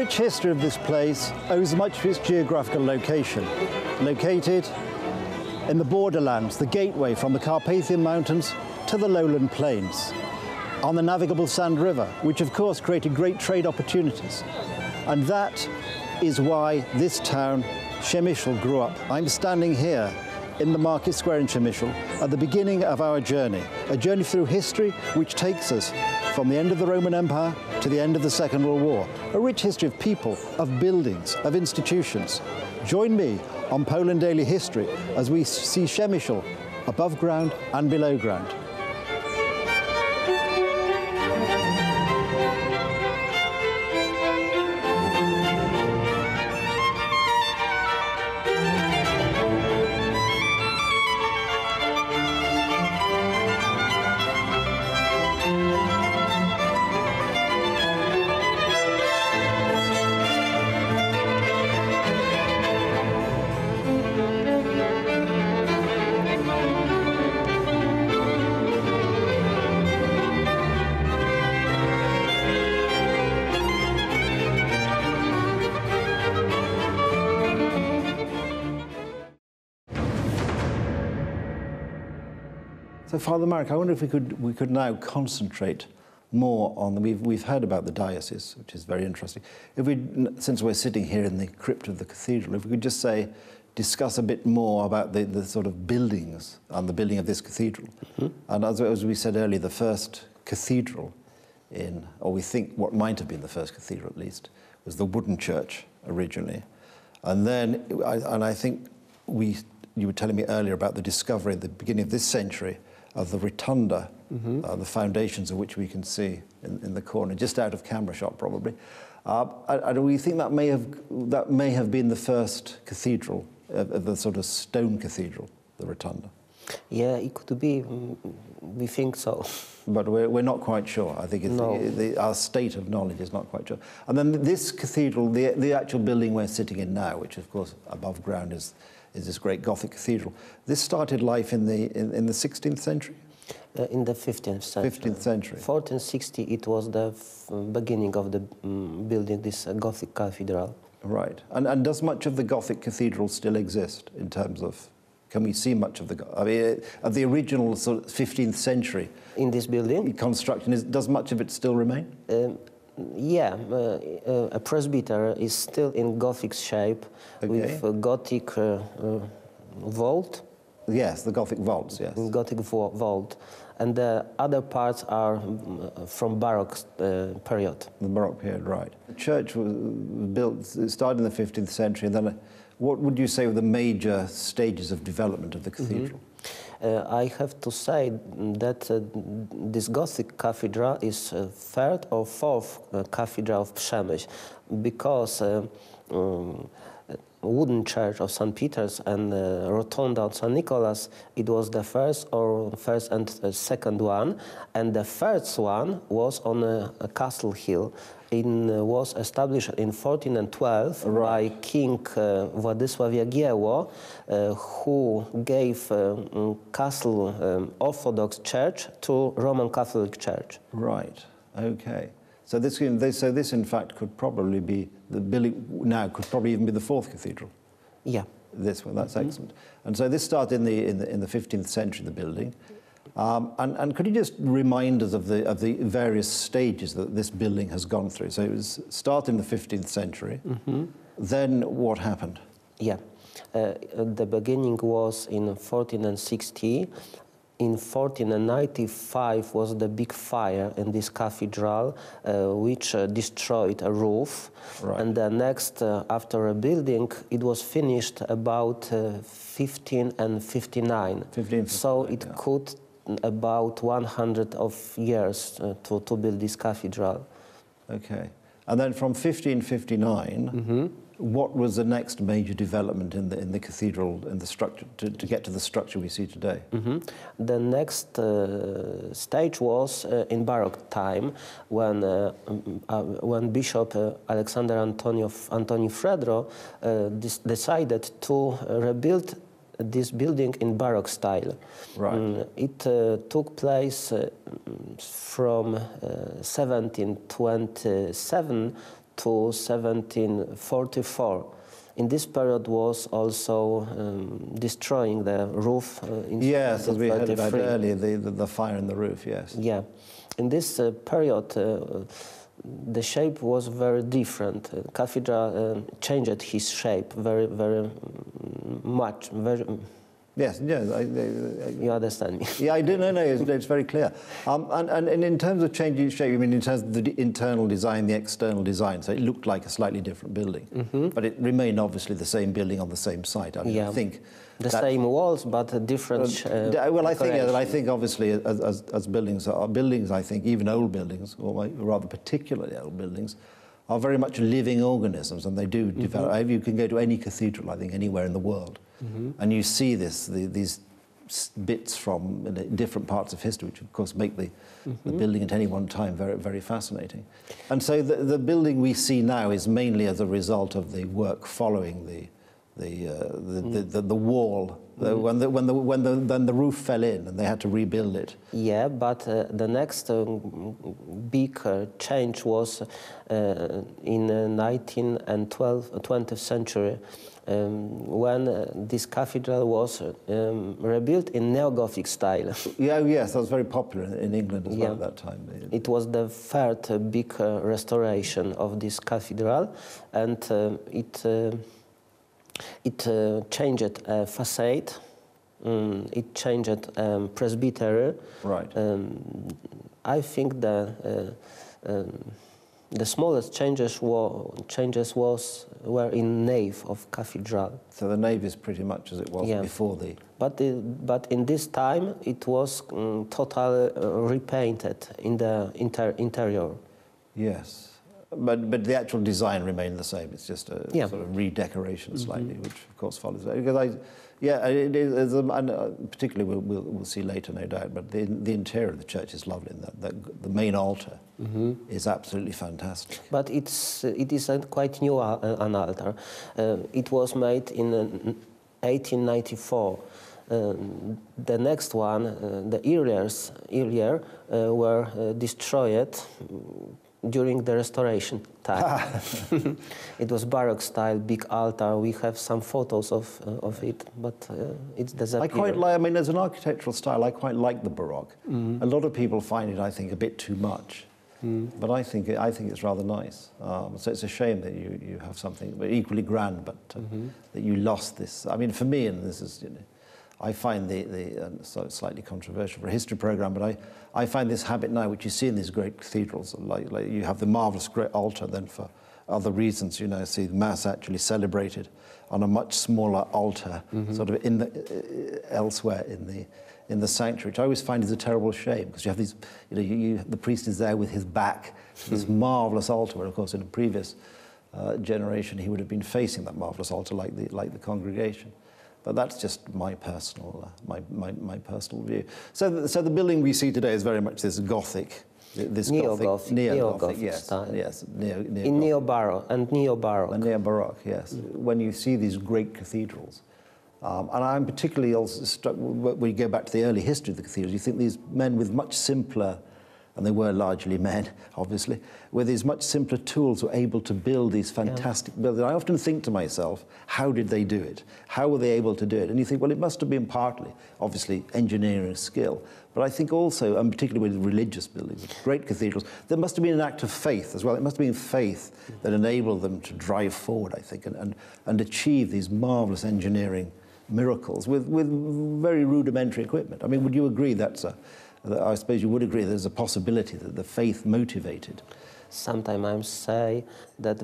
rich history of this place owes much to its geographical location. Located in the borderlands, the gateway from the Carpathian Mountains to the lowland plains, on the navigable Sand River, which of course created great trade opportunities. And that is why this town, Przemyśl, grew up. I'm standing here in the market square in Przemyśl at the beginning of our journey, a journey through history which takes us from the end of the Roman Empire to the end of the Second World War, a rich history of people, of buildings, of institutions. Join me on Poland Daily History as we see Przemyśl above ground and below ground. So, Father Marek, I wonder if we could now concentrate more on we've heard about the diocese, which is very interesting. If since we're sitting here in the crypt of the cathedral, if we could just discuss a bit more about the sort of buildings and the building of this cathedral. Mm-hmm. And as we said earlier, the first cathedral or we think what might have been the first cathedral at least, was the wooden church originally. And then, I think you were telling me earlier about the discovery at the beginning of this century of the rotunda, mm-hmm. The foundations of which we can see in the corner, just out of camera shot probably. And we think that may have been the first cathedral, of the sort of stone cathedral, the rotunda. Yeah, it could be. We think so. But we're not quite sure. I think our state of knowledge is not quite sure. And then this cathedral, the actual building we're sitting in now, which of course above ground is this great Gothic cathedral. This started life in the 16th century? In the 15th century. 15th century. 1460, it was the beginning of the building this Gothic cathedral. Right. And does much of the Gothic cathedral still exist in terms of, can we see much of the original sort of 15th century? In this building? Construction, does much of it still remain? Yeah, a presbytery is still in Gothic shape, okay, with a Gothic vault. Yes, the Gothic vaults, yes. Gothic vault. And the other parts are from Baroque period. The Baroque period, right. The church was built, it started in the 15th century, and then what would you say were the major stages of development of the cathedral? Mm-hmm. I have to say that this Gothic cathedral is third or fourth cathedral of Przemyśl, because wooden church of St. Peter's and rotunda of St. Nicholas, it was the first and second one, and the first one was on a castle hill. It was established in 1412 right. by King Władysław Jagiełło, who gave castle Orthodox Church to Roman Catholic Church. Right. Okay. So this in fact could probably be could probably even be the fourth cathedral. Yeah. This one. That's excellent. And so this started in the 15th century, the building. And could you just remind us of the various stages that this building has gone through? So it was started in the 15th century. Mm-hmm. Then what happened? Yeah, the beginning was in 1460. In 1495 was the big fire in this cathedral, which destroyed a roof. Right. And the next, after rebuilding, it was finished about 1559. So it could about 100 of years to build this cathedral. Okay. And then from 1559, mm-hmm. what was the next major development in the cathedral, in the structure, to get to the structure we see today? Mm-hmm. The next stage was in Baroque time, when Bishop Alexander Antoni Fredro decided to rebuild this building in Baroque style. Right. It took place from 1727 to 1744. In this period was also destroying the roof in Yes, as we heard about 1733. earlier, the fire in the roof, yes. Yeah. In this period, the shape was very different. Cathedral changed his shape very, very much. Yes, yes. You understand me? Yeah, I do. No, it's very clear. And in terms of changing shape, you mean in terms of the internal design, the external design, so it looked like a slightly different building. But it remained obviously the same building on the same site. I mean, Yeah. I think The same walls, but different well, I decoration. think obviously as buildings are buildings, I think even old buildings, or rather particularly old buildings, are very much living organisms, and they do develop. You can go to any cathedral, I think, anywhere in the world, and you see these bits from different parts of history, which of course make the building at any one time very, very fascinating. And so the building we see now is mainly as a result of the work following the wall. When the roof fell in and they had to rebuild it. Yeah, but the next big change was in 19th and 20th century when this cathedral was rebuilt in neo-Gothic style. Yeah, yes, that was very popular in England as well at that time. It was the third big restoration of this cathedral, and it changed facade, it changed presbytery. Right. I think the smallest changes were in nave of cathedral. So the nave is pretty much as it was before the... But in this time it was totally repainted in the interior. Yes. But the actual design remained the same. It's just a sort of redecoration slightly, which of course follows. Because it is, and particularly we'll see later, no doubt. But the interior of the church is lovely. The main altar is absolutely fantastic. But it is a quite new an altar. It was made in 1894. The next one, the earlier were destroyed during the restoration time. It was Baroque style, big altar. We have some photos of it, but it's disappeared. I quite like, I mean, as an architectural style, I quite like the Baroque. A lot of people find it, I think, a bit too much. But I think it's rather nice. So it's a shame that you have something equally grand, but that you lost this. I mean, for me, and this is, I find so it's slightly controversial for a history program, but I find this habit now, which you see in these great cathedrals, like you have the marvelous great altar, then for other reasons, see the Mass actually celebrated on a much smaller altar, sort of elsewhere in the sanctuary, which I always find is a terrible shame, because you have these, the priest is there with his back to this marvelous altar, where of course in a previous generation he would have been facing that marvelous altar like the congregation. But that's just my personal view. So the building we see today is very much this Gothic, this neo-Gothic yes, style. yes, in neo-Baroque and neo-Baroque. And neo-Baroque, yes. When you see these great cathedrals, and I'm particularly also struck when you go back to the early history of the cathedrals. You think these men with much simpler, and they were largely men, obviously, with these much simpler tools were able to build these fantastic buildings. I often think to myself, how did they do it? How were they able to do it? And you think, well, it must have been partly, obviously, engineering skill, but I think also, and particularly with religious buildings, with great cathedrals, there must have been an act of faith as well. It must have been faith that enabled them to drive forward, I think, and achieve these marvelous engineering miracles with very rudimentary equipment. I mean, would you agree I suppose you would agree there's a possibility that the faith motivated? Sometimes I say that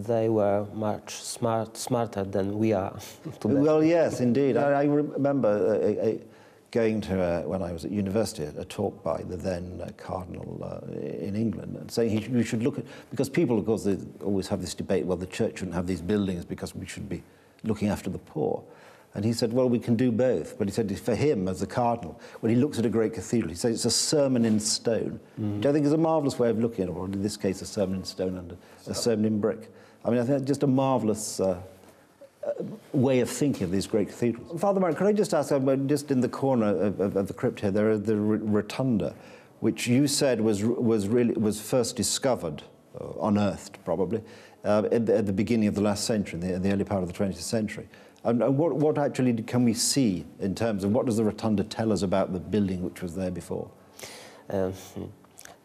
they were much smarter than we are today. Well, yes, indeed. I remember going to, when I was at university, a talk by the then Cardinal in England, and saying you should look at, because people, of course, they always have this debate, well, the church shouldn't have these buildings because we should be looking after the poor. And he said, well, we can do both. But he said, for him, as a cardinal, when he looks at a great cathedral, he says it's a sermon in stone, which I think is a marvellous way of looking at it, or in this case, a sermon in stone and a sermon in brick. I mean, I think that's just a marvellous way of thinking of these great cathedrals. Father Mark, could I just ask, just in the corner of the crypt here, there is the rotunda, which you said was first discovered unearthed probably, at the beginning of the last century, in the early part of the 20th century. And what actually can we see in terms of what does the rotunda tell us about the building which was there before?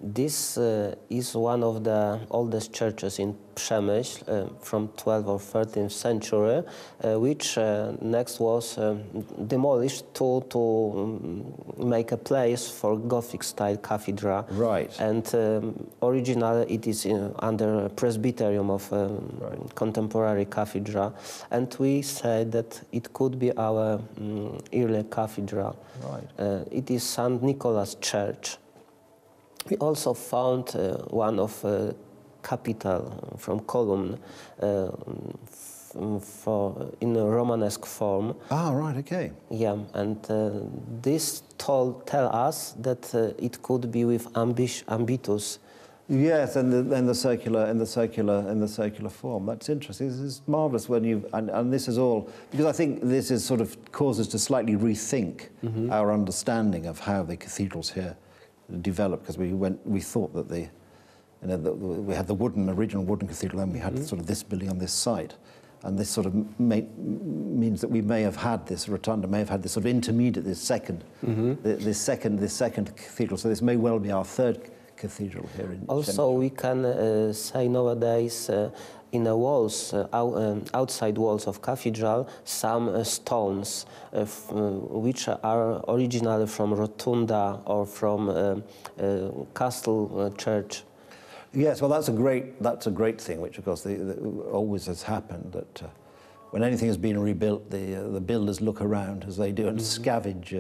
This is one of the oldest churches in Przemyśl from 12th or 13th century, which next was demolished to make a place for Gothic style cathedral. Right. And originally it is under presbyterium of contemporary cathedral. And we say that it could be our early cathedral. Right. It is St. Nicholas Church. We also found one of capital from column in a Romanesque form. Ah, right, okay. Yeah, and this tell us that it could be with ambitus. Yes, and the circular form. That's interesting. This is marvelous when you and this is all because I think this is sort of causes us to slightly rethink our understanding of how the cathedrals here developed, because we thought that we had the original wooden cathedral, and we had sort of this building on this site, and this sort of means that we may have had this rotunda, may have had this sort of intermediate, this second cathedral. So this may well be our third cathedral here in. Also, we can say nowadays in the walls, outside walls of cathedral, some stones which are originally from rotunda or from castle church. Yes, well, that's a great thing, which of course always has happened. That when anything has been rebuilt, the builders look around as they do and scavenge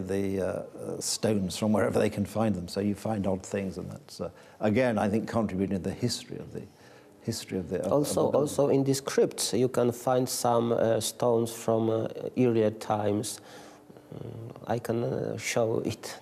the stones from wherever they can find them. So you find odd things, and that's again, I think, contributing to the history of the. Also in these crypts you can find some stones from earlier times. I can show it.